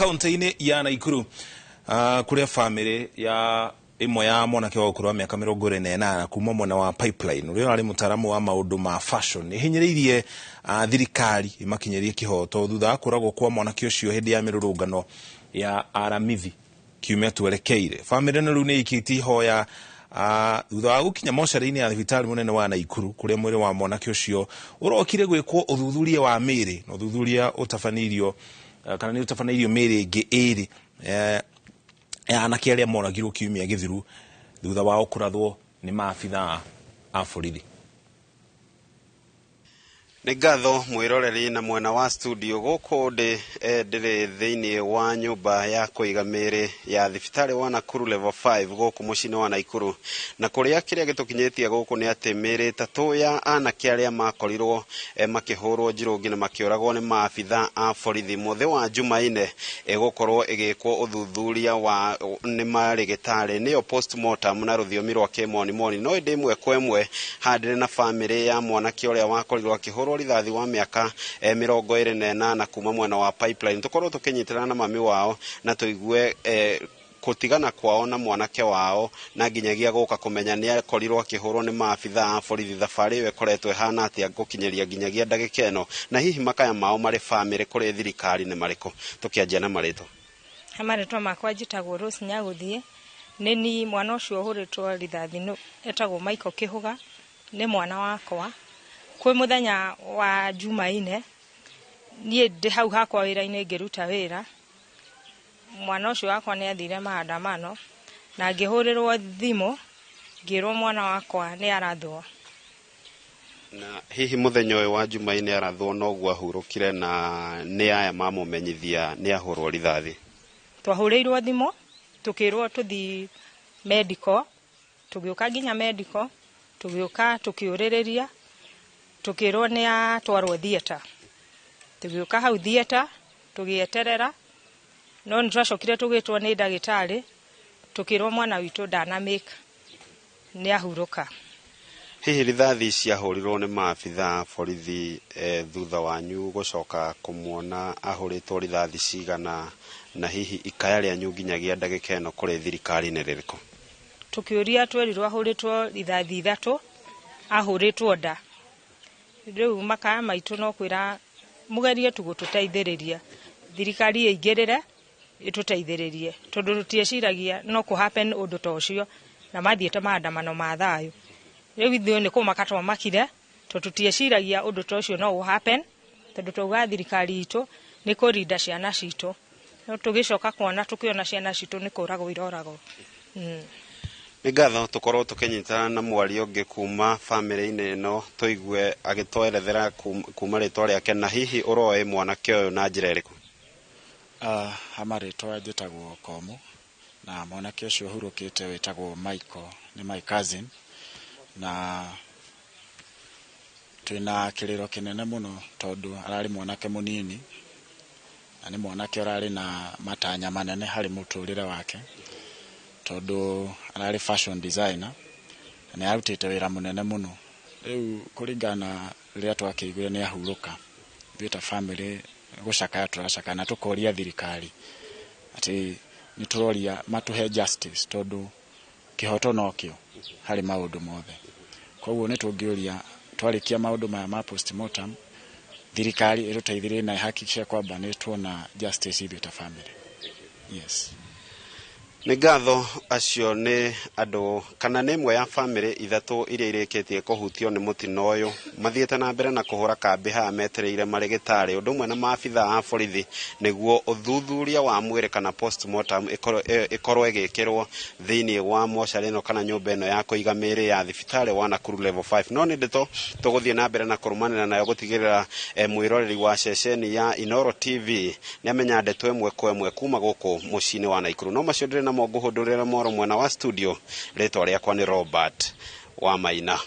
kaunti-ini ya Naikuru kuria family ya imwe ya mwanake wa ukuru wa miaka 28 kuma mwena wa Pipeline uria ari mutaramu wa maundu ma fashion ihinyiriirie thirikari imakinyerie kihoto thutha kuragwo kwa mwanake ucio hindi ya mirurungano ya aramithi kiumia twerekeire. Family no riu ni ikiti hoya thutha wa gukinya mocarĩ-inĩ ya thibitari munene wa Naikuru kuria mwĩrĩ wa mwanake ucio urokire gwikwo uthuthuria wa mĩĩrĩ na uthuthuria utabanirio kana ni utabanirio mĩĩrĩ ĩngĩ ĩrĩ anake arĩa moragirwo kiumia gĩthiru thutha wao kũrathwo nĩ maabithaa a borithi. Nĩ ngatho mwĩroreri na mwena wa studio gũkũ ndĩrĩ thĩinĩ wa nyũmba ya kũiga mĩĩrĩ ya thibitari wa Nakuru level 5 gũkũ mũciĩ-inĩ wa Naikuru, na kũrĩa kĩrĩa gĩtũkinyĩtie gũkũ nĩ atĩ mĩĩrĩ ĩtatũ ya anake arĩa makorirwo makĩhũrwo njirũngi na makĩũragwo nĩ maabithaa a borithi mũthĩ wa Jumaine gũkorwo ĩgĩkwo ũthuthuria wa nĩ marĩgĩtarĩ nĩyo postmortem na rũthiomi rwa kĩmonimoni. No ĩndĩ ĩmwe kwa ĩmwe handĩrĩ na famĩlĩ ya mwanake ũrĩa wakorirwo akĩhũrwo rithathi wa miaka 28 kuma mwena wa Pipeline. Tukorwo tukinyitana na mami wao na tuigue kutigana kwao na mwanake wao na nginyagia guka kumenya ni akorirwo akihurwo ni maabithaa a borithi. Thabarĩ ĩyo ĩkoretwo ĩhana atĩa gũkinyeria nginyagia ndagĩka ĩno, na hihi makaya mao marĩ famĩlĩ kũrĩ thirikari nĩ marĩkũ? Tukianjia na marĩtwa. Marĩtwa makwa njĩtagwo Rose Nyaguthie, nĩ ni mwana ũcio ũhũrĩtwo rithathi etagwo Michael Kĩhũga, nĩ mwana wakwa. Kwĩ muthenya wa Jumaine niĩ ndĩ hau hakwa wĩra-inĩ ngĩruta wĩra, mwana ũcio wakwa nĩ athire maandamano na ngĩhũrĩrwo thimũ ngĩrwo mwana wakwa nĩ arathwo. Na hihi muthenya ũyũ wa Jumaine arathwo no guo ahurũkire na nĩ aya mamũmenyithia nĩ ahũrwo rithathi? Twahũrĩirwo thimũ tukĩrwo tũthi medical, tũgĩũka nginya medical, tũgĩũka tukĩũrĩrĩria tukirwo ni atwarwo theater. Tugĩũka hau theater tugĩeterera, no nĩtwacokire tugĩtwo nĩ ndagĩtarĩ tukirwo mwana witũ ndanamĩka nĩ ahurũka. Hihi rithathi ciahũrirwo nĩ maabithaa borithi thutha wanyu gũcoka kũmuona ahũrĩtwo rithathi cigana, na hihi ikaya rĩanyu nginyagia ndagĩka ĩno kũrĩ thirikari nĩ rĩrĩkũ? Tukĩũria twerirwo ahũrĩtwo rithathi 3 ahũrĩtwo nda. Rĩu makaya maitũ no kwĩra mugerie tu gũtũteithĩrĩria, thirikari ĩingĩrĩre ĩtũteithĩrĩrie tondũ tutieciragia no kũ happen ũndũ ta ũcio na mathiĩte maandamano ma thayũ. Rĩu ithuĩ nĩ kũmaka twamakire tondũ tutieciragia ũndũ ta ũcio no happen, tondũ twauga thirikari itũ nĩ kũrinda ciana citũ, no tũgĩcoka kuona tukiona ciana citũ nĩ kũragwo iroragwo. Nĩ ngatho tukorwo tukinyitana na mwaria ũngĩ kuma famĩlĩ-inĩ ĩno tuigue agĩtwerethera kuma rĩtwa rĩake, na hihi ũroĩ mwanake ũyũ na njĩra ĩrĩkũ? Amarĩtwa njĩtagwo Komu, na mwanake ũcio ũhurũkĩte wĩtagwo Michael, nĩ my cousin, na twĩna kĩrĩro kĩnene mũno tondũ ararĩ mwanake mũnini na nĩ mwanake ũrarĩ na matanya manene harĩ mũtũrĩre wake, tondũ ararĩ fashion designer na nĩ arutĩte wĩra mũnene mũno. Rĩu kũringana rĩrĩa twakĩiguire nĩ ahurũka, ithuĩ ta famĩlĩ gũcakaya tũracakaya na tũkoria thirikari atĩ nĩ tũroria matũhe justice, tondũ kĩhoto nokĩo harĩ maũndũ mothe. Koguo nĩ tũngĩũria twarĩkia maũndũ maya ma postmortem, thirikari ĩtũteithĩrĩrie na ĩhakikishe kwamba nĩ tuona justice ithuĩ ta famĩlĩ. Yes. Nĩ ngatho acio nĩ andũ kana nĩ ĩmwe ya famĩlĩ ithatũ iria irĩkĩtie kũhutio nĩ mũtino ũyũ, mathiĩte na mbere na kũhũra kambĩ haha metereire marĩgĩtarĩ ũndũ ũmwe na maabithaa a borithi nĩguo ũthuthuria wa mwĩrĩ kana postmortem ĩkorwo ĩgĩkĩrwo thĩinĩ wa mocarĩ ĩno kana nyũmba ĩno ya kũiga mĩĩrĩ ya thibitarĩ wa Nakuru level 5. No nĩ ndeto tũgũthiĩ na mbere na kũrũmanĩra nayo gũtigĩrĩra mwĩroreri wa ceceni ya Inooro TV nĩ amenya ndeto ĩmwe kwa ĩmwe kuma gũkũ mũciĩ-inĩ wa Naikuru. No macio ndĩrĩ na monguhũndũrĩra moro mwena wa studio, rĩtwa rĩakwa nĩ Robert Wamaina.